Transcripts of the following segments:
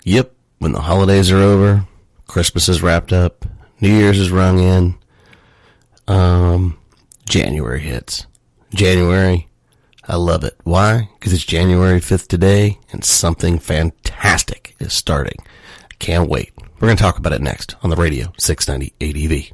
Yep, when the holidays are over, Christmas is wrapped up, New Year's is rung in, January hits. January, I love it. Why? Because it's January 5th today, and something fantastic is starting. I can't wait. We're going to talk about it next on the radio, 690 ADV.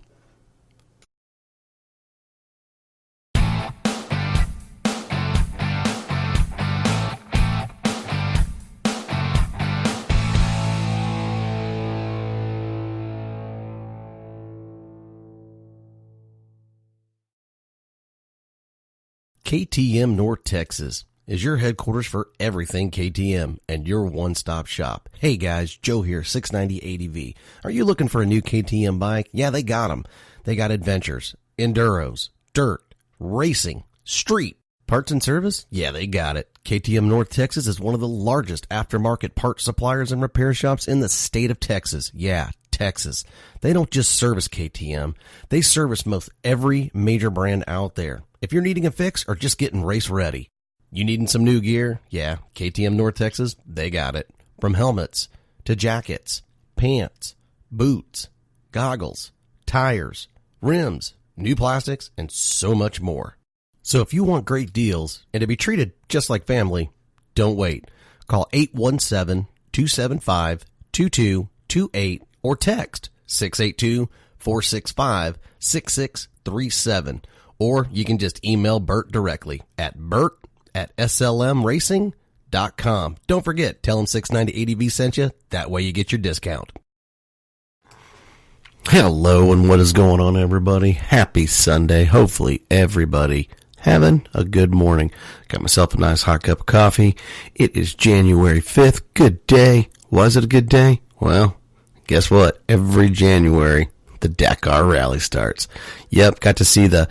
KTM North Texas is your headquarters for everything KTM and your one-stop shop. Hey guys, Joe here, 690 ADV. Are you looking for a new KTM bike? Yeah, they got them. They got adventures, enduros, dirt, racing, street, parts and service? Yeah, they got it. KTM North Texas is one of the largest aftermarket parts suppliers and repair shops in the state of Texas. Yeah, Texas. They don't just service KTM. They service most every major brand out there. If you're needing a fix or just getting race ready, you needing some new gear? Yeah, KTM North Texas, they got it. From helmets to jackets, pants, boots, goggles, tires, rims, new plastics, and so much more. So if you want great deals and to be treated just like family, don't wait. Call 817-275-2228 or text 682-465-6637. Or you can just email Bert directly at bert@slmracing.com. Don't forget, tell him 690 ADV sent you. That way you get your discount. Hello, and what is going on, everybody? Happy Sunday. Hopefully everybody having a good morning. Got myself a nice hot cup of coffee. It is January 5th. Good day. Was it a good day? Well, guess what? Every January, the Dakar Rally starts. Yep, got to see the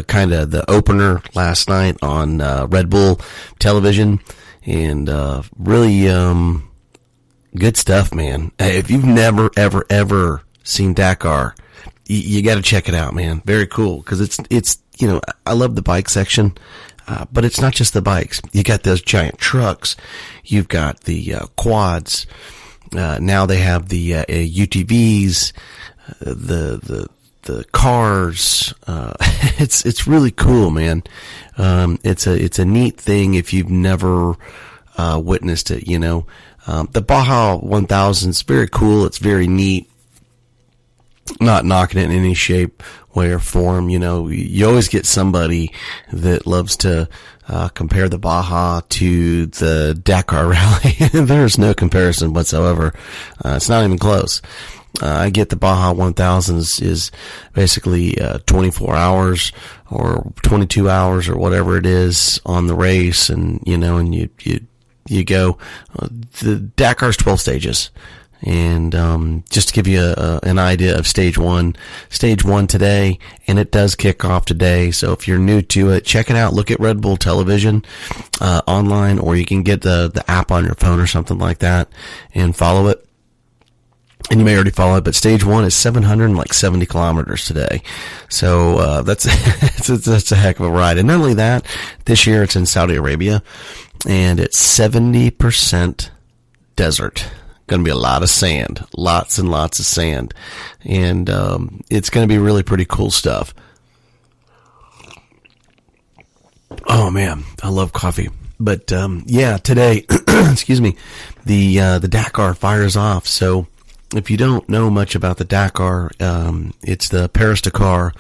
kind of the opener last night on Red Bull television, and really good stuff, man. If you've never ever seen Dakar, you got to check it out, man. Very cool, because it's you know, I love the bike section, but it's not just the bikes. You got those giant trucks, you've got the quads. Now they have the UTVs, the cars. It's really cool, man. It's a neat thing if you've never witnessed it, you know. The Baja 1000 is very cool. It's very neat. Not knocking it in any shape, way, or form. You know, you always get somebody that loves to compare the Baja to the Dakar Rally. There's no comparison whatsoever. It's not even close. I get the Baja 1000 is basically 24 hours or 22 hours or whatever it is on the race, and you know, and you go. The Dakar's 12 stages. And just to give you an idea of stage one today, and it does kick off today. So if you're new to it, check it out. Look at Red Bull Television online, or you can get the app on your phone or something like that and follow it. And you may already follow it, but stage one is 770 kilometers today. So that's a heck of a ride. And not only that, this year it's in Saudi Arabia, and it's 70% desert. Going to be a lot of sand, lots and lots of sand, and it's going to be really pretty cool stuff. Oh man, I love coffee. But yeah, today, excuse me, the Dakar fires off. So if you don't know much about the Dakar, it's the Paris-Dakar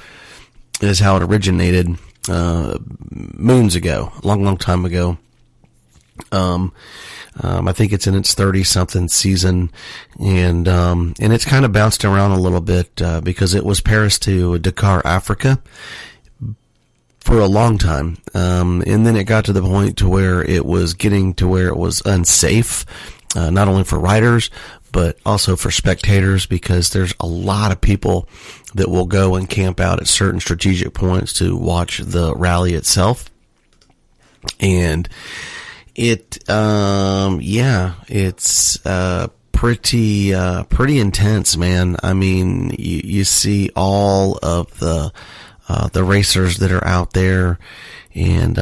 is how it originated moons ago, a long time ago. I think it's in its 30-something season, and it's kind of bounced around a little bit, because it was Paris to Dakar, Africa for a long time. And then it got to the point to where it was getting to where it was unsafe, not only for riders, but also for spectators, because there's a lot of people that will go and camp out at certain strategic points to watch the rally itself. And it's pretty intense, man. I mean, you see all of the racers that are out there, and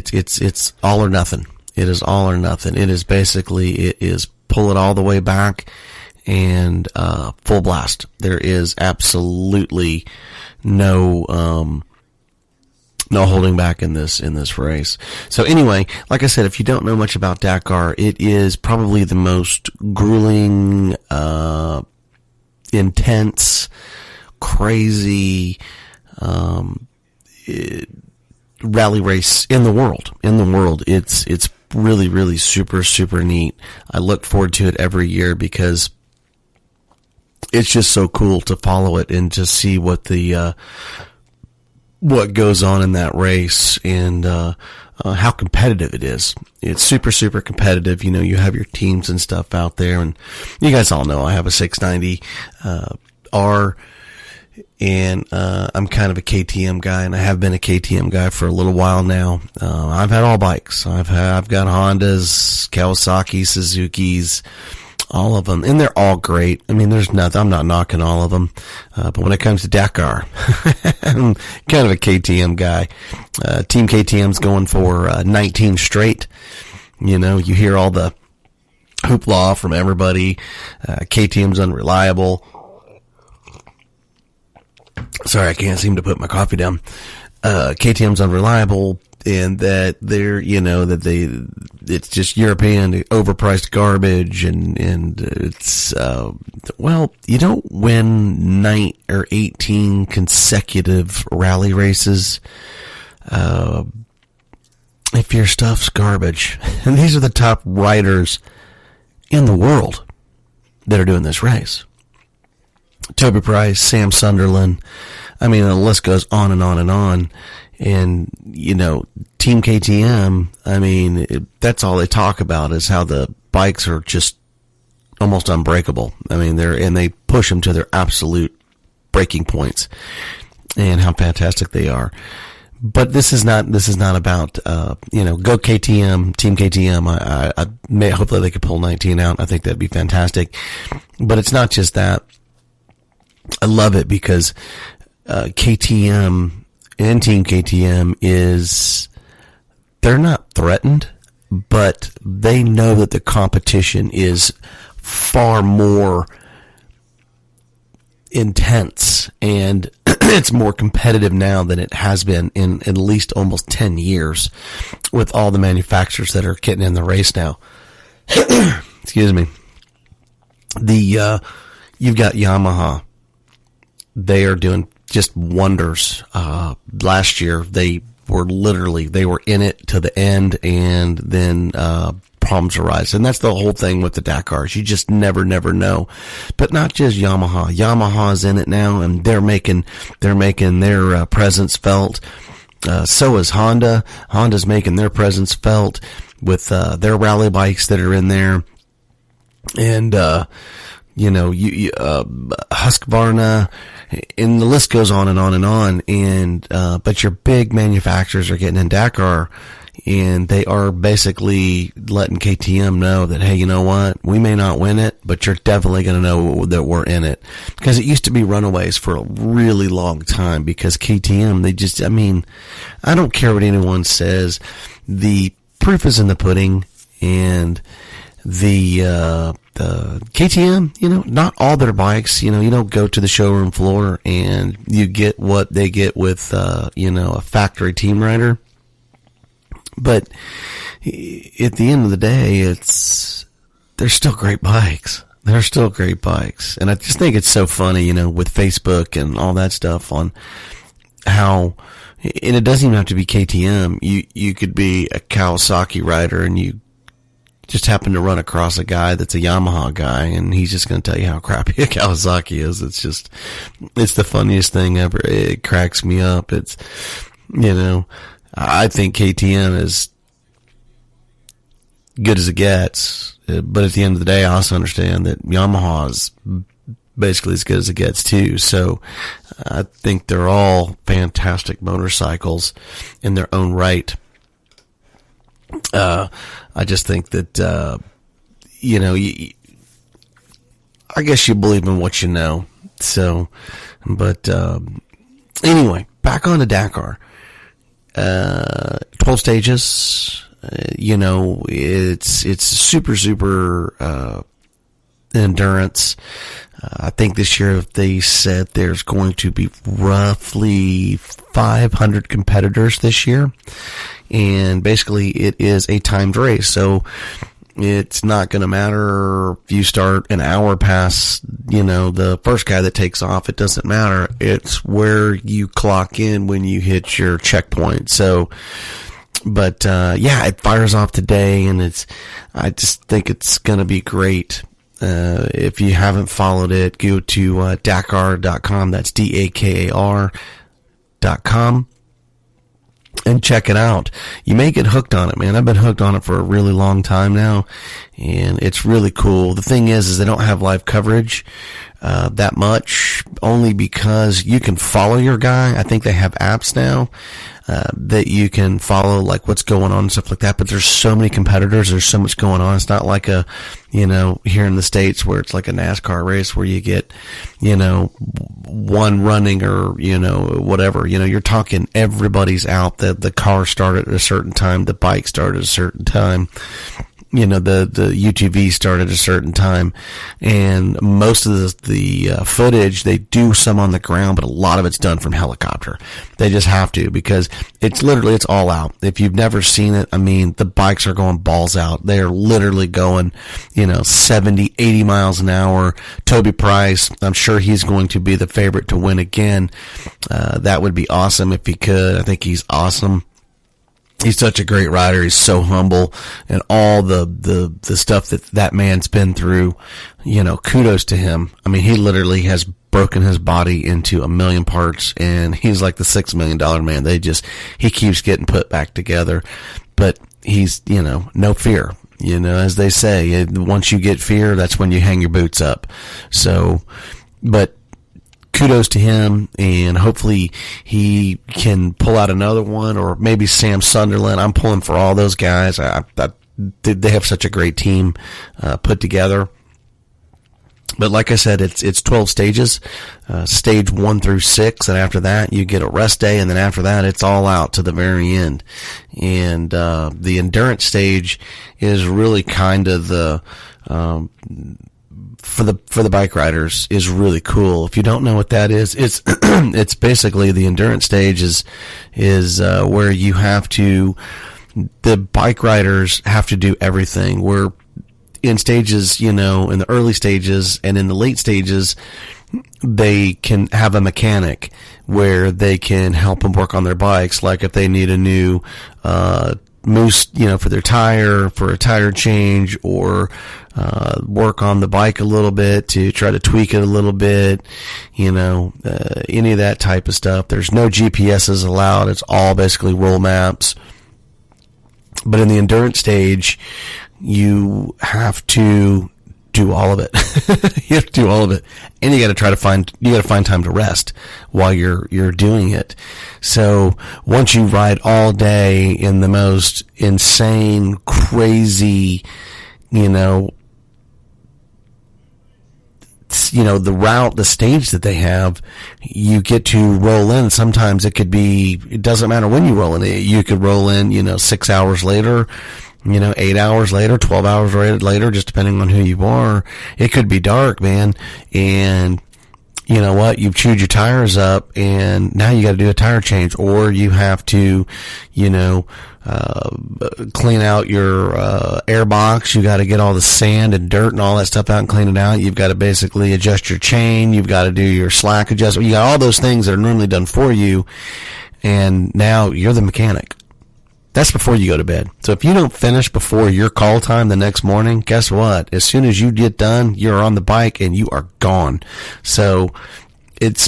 it's all or nothing. It is all or nothing. It is basically, it is pull it all the way back, and full blast. There is absolutely no holding back in this race. So anyway, like I said, if you don't know much about Dakar, it is probably the most grueling, intense, crazy rally race in the world. It's really, really super, super neat. I look forward to it every year because it's just so cool to follow it and to see what goes on in that race, and how competitive it is. It's super, super competitive. You know, you have your teams and stuff out there, and you guys all know I have a 690 R, and I'm kind of a KTM guy, and I have been a KTM guy for a little while now. I've had all bikes. I've got Hondas, Kawasaki, Suzuki's, all of them, and they're all great. I mean, there's nothing, I'm not knocking all of them, but when it comes to Dakar, I'm kind of a KTM guy. Team KTM's going for 19 straight. You know, you hear all the hoopla from everybody. KTM's unreliable. Sorry, I can't seem to put my coffee down. KTM's unreliable, and that it's just European overpriced garbage, and it's, well, you don't win 9 or 18 consecutive rally races, if your stuff's garbage. And these are the top riders in the world that are doing this race. Toby Price, Sam Sunderland. I mean, the list goes on and on and on. And, you know, Team KTM, I mean, that's all they talk about is how the bikes are just almost unbreakable. I mean, they push them to their absolute breaking points, and how fantastic they are. But this is not about, go KTM, Team KTM. Hopefully they could pull 19 out. I think that'd be fantastic. But it's not just that. I love it because, KTM and Team KTM they're not threatened, but they know that the competition is far more intense, and it's more competitive now than it has been in at least almost 10 years with all the manufacturers that are getting in the race now. Excuse me. You've got Yamaha. They are doing just wonders. Last year they were in it to the end, and then problems arise. And that's the whole thing with the Dakars. You just never know. But not just Yamaha. Yamaha's in it now, and they're making their presence felt. So is Honda. Honda's making their presence felt with their rally bikes that are in there. And Husqvarna, and the list goes on and on and on. And but your big manufacturers are getting in Dakar, and they are basically letting KTM know that, hey, you know what? We may not win it, but you're definitely going to know that we're in it. Because it used to be runaways for a really long time, because KTM, I don't care what anyone says. The proof is in the pudding, and the KTM, not all their bikes, you don't go to the showroom floor and you get what they get with, a factory team rider. But at the end of the day, they're still great bikes. They're still great bikes. And I just think it's so funny, with Facebook and all that stuff on how, and it doesn't even have to be KTM. You could be a Kawasaki rider, and you just happen to run across a guy that's a Yamaha guy, and he's just going to tell you how crappy a Kawasaki is. It's the funniest thing ever. It cracks me up. I think KTM is good as it gets, but at the end of the day, I also understand that Yamaha is basically as good as it gets too. So I think they're all fantastic motorcycles in their own right. I just think that, I guess you believe in what you know. So, but, anyway, back on to Dakar. 12 stages, It's super endurance. I think this year they said there's going to be roughly 500 competitors this year, and basically it is a timed race. So it's not going to matter if you start an hour past, the first guy that takes off. It doesn't matter. It's where you clock in when you hit your checkpoint. So, but it fires off today, and I just think it's going to be great. If you haven't followed it, go to Dakar.com. That's DAKAR.com. And check it out. You may get hooked on it, man. I've been hooked on it for a really long time now, and it's really cool. The thing is they don't have live coverage that much, only because you can follow your guy. I think they have apps now that you can follow, like what's going on and stuff like that. But there's so many competitors. There's so much going on. It's not like here in the States where it's like a NASCAR race where you get, one running or, whatever. You're talking everybody's out. The car started at a certain time. The bike started at a certain time. The UTV started at a certain time, and most of the footage, they do some on the ground, but a lot of it's done from helicopter. They just have to, because it's all out. If you've never seen it, the bikes are going balls out. They're literally going, 70, 80 miles an hour. Toby Price, I'm sure he's going to be the favorite to win again. That would be awesome if he could. I think he's awesome. He's such a great rider. He's so humble, and all the stuff that man's been through, kudos to him. He literally has broken his body into a million parts, and he's like the $6 million man. He keeps getting put back together, but he's, no fear. As they say, once you get fear, that's when you hang your boots up. So, but kudos to him, and hopefully he can pull out another one, or maybe Sam Sunderland. I'm pulling for all those guys. They have such a great team put together. But like I said, it's 12 stages, stage 1 through 6, and after that you get a rest day, and then after that it's all out to the very end. And the endurance stage is really kind of the for the bike riders is really cool. If you don't know what that is, it's it's basically the endurance stage is where you have to, the bike riders have to do everything. Where in stages, in the early stages and in the late stages, they can have a mechanic where they can help them work on their bikes. Like if they need a new moose, for their tire, for a tire change, or work on the bike a little bit to try to tweak it a little bit, any of that type of stuff. There's no GPSs allowed. It's all basically roll maps. But in the endurance stage, you have to do all of it. You have to do all of it. And you got to find time to rest while you're doing it. So once you ride all day in the most insane, crazy, the route, the stage that they have, you get to roll in. Sometimes it doesn't matter when you roll in. You could roll in, 6 hours later, 8 hours later, 12 hours later, just depending on who you are. It could be dark, man. And you know what? You've chewed your tires up, and now you got to do a tire change, or you have to, clean out your air box. You got to get all the sand and dirt and all that stuff out and clean it out. You've got to basically adjust your chain. You've got to do your slack adjustment. You got all those things that are normally done for you, and now you're the mechanic. That's before you go to bed. So if you don't finish before your call time the next morning, guess what? As soon as you get done, you're on the bike and you are gone. So it's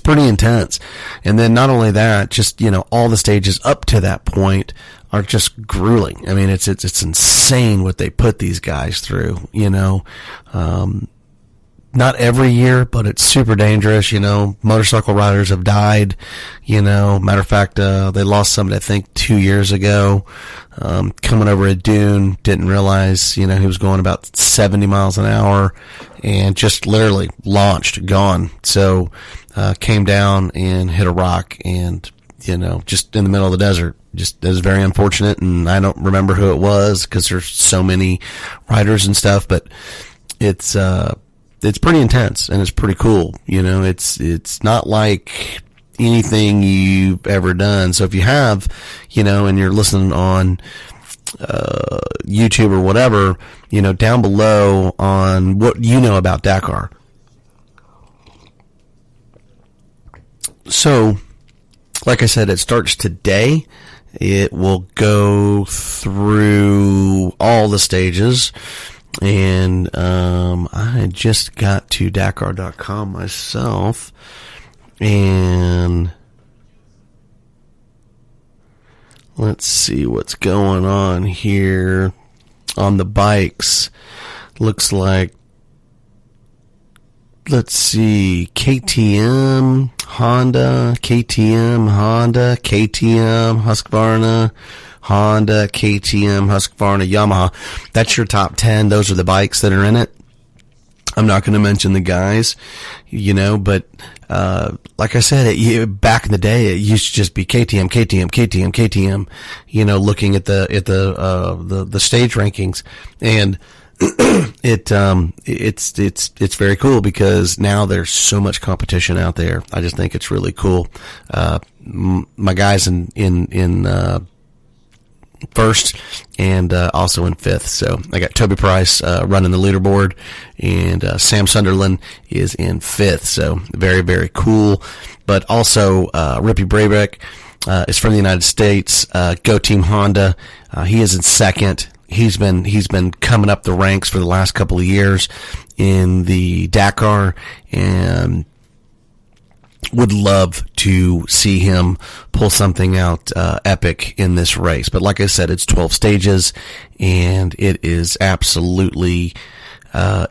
pretty intense. And then not only that, just, all the stages up to that point are just grueling. It's insane what they put these guys through, not every year, but it's super dangerous. Motorcycle riders have died. Matter of fact, they lost somebody, I think, 2 years ago, coming over a dune, didn't realize, he was going about 70 miles an hour and just literally launched, gone. So, came down and hit a rock and, just in the middle of the desert, just is very unfortunate, and I don't remember who it was because there's so many riders and stuff, but it's pretty intense and it's pretty cool. You know, it's not like anything you've ever done. So if you have, you know, and you're listening on YouTube or whatever, you know, down below on what you know about Dakar. So, like I said, it starts today. It will go through all the stages. And I just got to Dakar.com myself. And let's see what's going on here on the bikes. Looks like, let's see, KTM, Honda, KTM, Husqvarna, Honda, KTM, Husqvarna, Yamaha. That's your top 10. Those are the bikes that are in it. I'm not going to mention the guys, you know, but like I said, back in the day, it used to just be KTM, you know, looking at the stage rankings, and it's very cool because now there's so much competition out there. I just think it's really cool. My guys in first and also in fifth. So I got Toby Price running the leaderboard, and Sam Sunderland is in fifth. So very, very cool. But also Rippy Braybeck is from the United States. Go Team Honda. He is in second. He's been coming up the ranks for the last couple of years in the Dakar, and would love to see him pull something out epic in this race. But like I said, it's 12 stages, and it is absolutely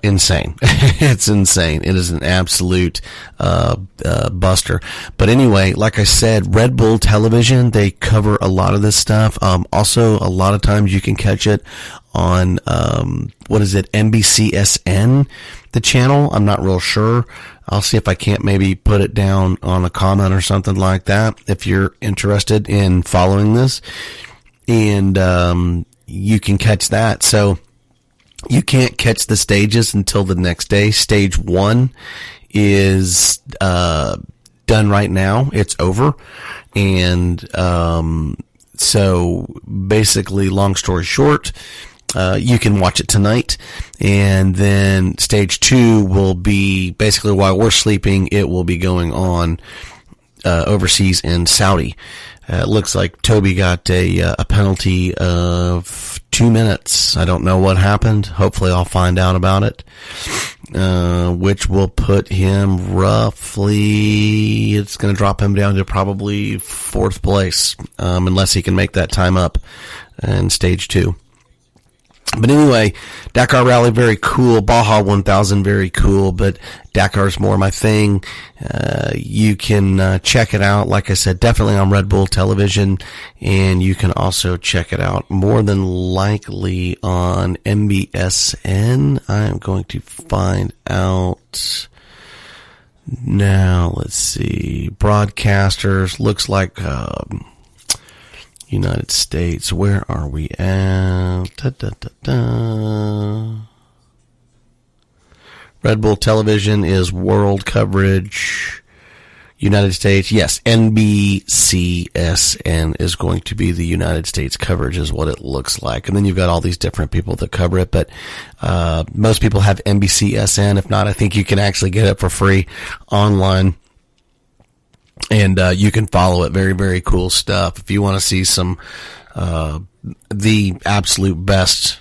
insane. It's insane. It is an absolute buster. But anyway, like I said, Red Bull Television, they cover a lot of this stuff. Also, a lot of times you can catch it on NBCSN, the channel. I'm not real sure. I'll see if I can't maybe put it down on a comment or something like that if you're interested in following this. And you can catch that. So you can't catch the stages until the next day. Stage 1 is done right now. It's over. And so basically, long story short, you can watch it tonight, and then stage 2 will be basically while we're sleeping. It will be going on overseas in Saudi. It looks like Toby got a penalty of 2 minutes. I don't know what happened. Hopefully I'll find out about it, which will put him roughly, it's going to drop him down to probably 4th place, unless he can make that time up in stage 2. But anyway, Dakar Rally, very cool. Baja 1000, very cool. But Dakar's more my thing. You can check it out, like I said, definitely on Red Bull Television. And you can also check it out more than likely on MBSN. I'm going to find out now. Let's see. Broadcasters. Looks like United States, where are we at? Red Bull Television is world coverage. United States, yes, NBCSN is going to be the United States coverage, is what it looks like. And then you've got all these different people that cover it, but most people have NBCSN. If not, I think you can actually get it for free online. And you can follow it. Very, very cool stuff. If you want to see some the absolute best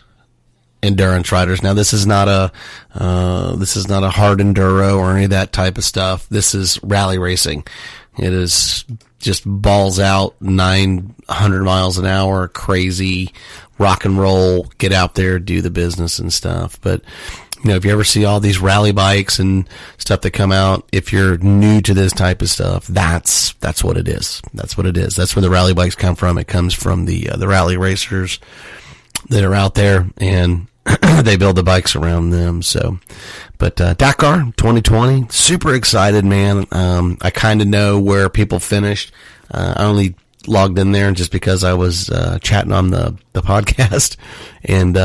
endurance riders. Now, this is not a hard enduro or any of that type of stuff. This is rally racing. It is just balls out, 900 miles an hour, crazy rock and roll. Get out there, do the business and stuff. But you know, if you ever see all these rally bikes and stuff that come out, if you're new to this type of stuff, that's what it is. That's what it is. That's where the rally bikes come from. It comes from the rally racers that are out there, and they build the bikes around them. So, but Dakar 2020, super excited, man. I kind of know where people finished. I only logged in there just because I was chatting on the podcast, and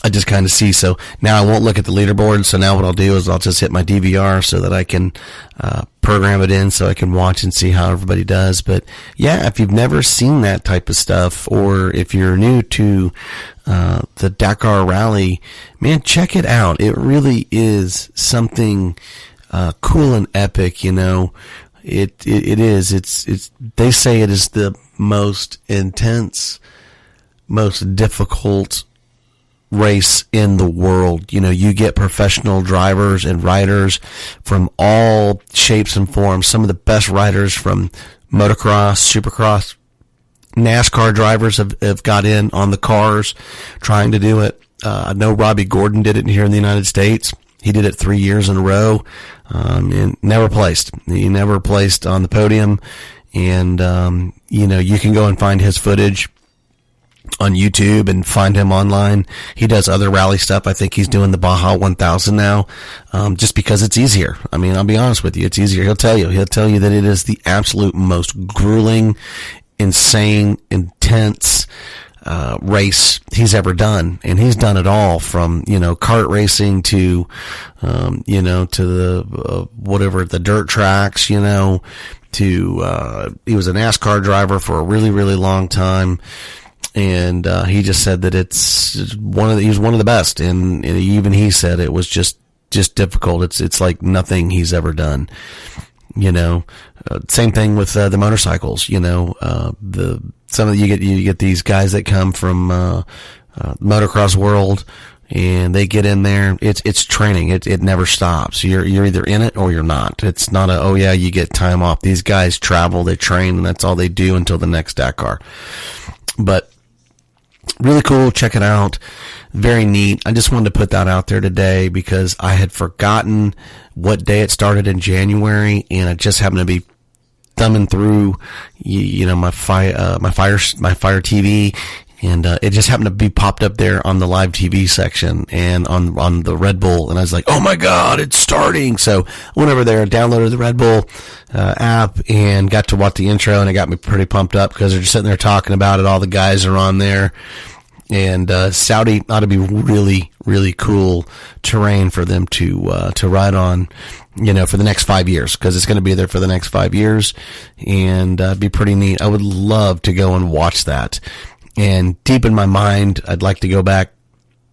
I just kind of see. So now I won't look at the leaderboard. So now what I'll do is I'll just hit my DVR so that I can program it in so I can watch and see how everybody does. But yeah, if you've never seen that type of stuff, or if you're new to the Dakar Rally, man, check it out. It really is something cool and epic. You know, it is. It's. They say it is the most intense, most difficult race in the world. You know, you get professional drivers and riders from all shapes and forms. Some of the best riders from motocross, supercross, NASCAR drivers have got in on the cars trying to do it. I know Robbie Gordon did it here in the United States. He did it 3 years in a row, and never placed. He never placed on the podium. And, you know, you can go and find his footage on YouTube and find him online. He does other rally stuff. I think he's doing the Baja 1000 now, just because it's easier. I mean, I'll be honest with you, it's easier. He'll tell you that it is the absolute most grueling, insane, intense race he's ever done. And he's done it all from, you know, kart racing to, you know, to the, whatever, the dirt tracks, you know, to, he was a NASCAR driver for a really, really long time. And he just said that he was one of the best, and even he said it was just difficult. It's like nothing he's ever done. You know, same thing with the motorcycles. You know, you get these guys that come from motocross world, and they get in there. It's training. It never stops. You're either in it or you're not. It's not oh yeah, you get time off. These guys travel, they train, and that's all they do until the next Dakar. But really cool. Check it out. Very neat. I just wanted to put that out there today because I had forgotten what day it started in January, and I just happened to be thumbing through, you know, my Fire TV, and it just happened to be popped up there on the live TV section and on the Red Bull, and I was like, oh my God, it's starting. So I went over there, downloaded the Red Bull app, and got to watch the intro, and it got me pretty pumped up because they're just sitting there talking about it. All the guys are on there, and Saudi ought to be really, really cool terrain for them to ride on, you know, for the next 5 years, because it's going to be there for the next 5 years, and be pretty neat. I would love to go and watch that. And deep in my mind, I'd like to go back,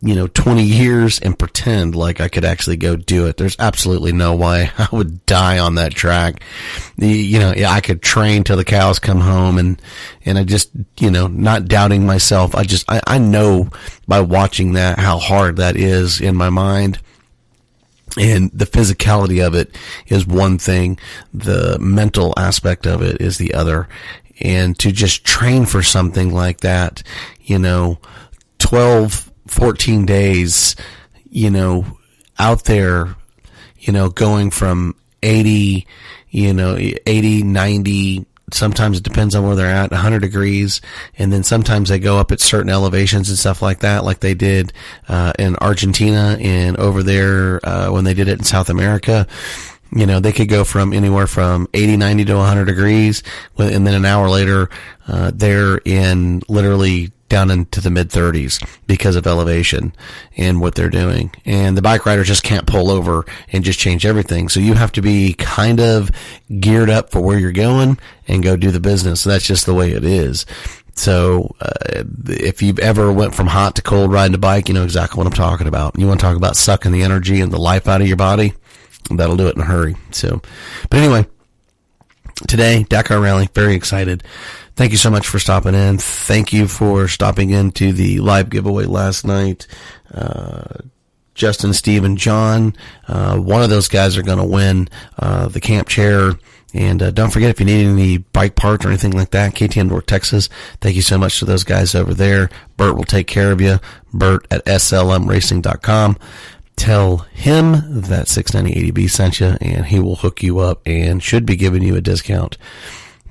you know, 20 years and pretend like I could actually go do it. There's absolutely no way I would die on that track. You know, I could train till the cows come home, and I just, you know, not doubting myself. I know by watching that how hard that is in my mind. And the physicality of it is one thing. The mental aspect of it is the other. And to just train for something like that, you know, 12, 14 days, you know, out there, you know, going from 80, 90, sometimes it depends on where they're at, 100 degrees. And then sometimes they go up at certain elevations and stuff like that, like they did, in Argentina and over there, when they did it in South America. You know, they could go from anywhere from 80, 90 to 100 degrees, and then an hour later, they're in literally down into the mid 30s because of elevation and what they're doing. And the bike riders just can't pull over and just change everything. So you have to be kind of geared up for where you're going and go do the business. So that's just the way it is. So, if you've ever went from hot to cold riding a bike, you know exactly what I'm talking about. You want to talk about sucking the energy and the life out of your body? That'll do it in a hurry. So, but anyway, today, Dakar Rally, very excited. Thank you so much for stopping in. Thank you for stopping into the live giveaway last night. Justin, Steve, and John, one of those guys are going to win the camp chair. And don't forget, if you need any bike parts or anything like that, KTM North Texas, thank you so much to those guys over there. Bert will take care of you. Bert at slmracing.com. Tell him that 690ADB sent you, and he will hook you up and should be giving you a discount.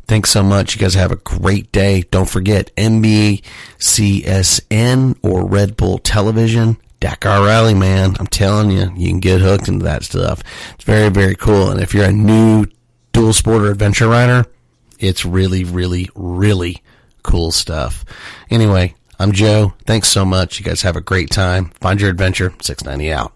Thanks so much. You guys have a great day. Don't forget, NBCSN or Red Bull Television, Dakar Rally, man. I'm telling you, you can get hooked into that stuff. It's very, very cool. And if you're a new dual sport or adventure rider, It's really, really, really cool stuff. Anyway, I'm Joe. Thanks so much. You guys have a great time. Find your adventure. 690 out.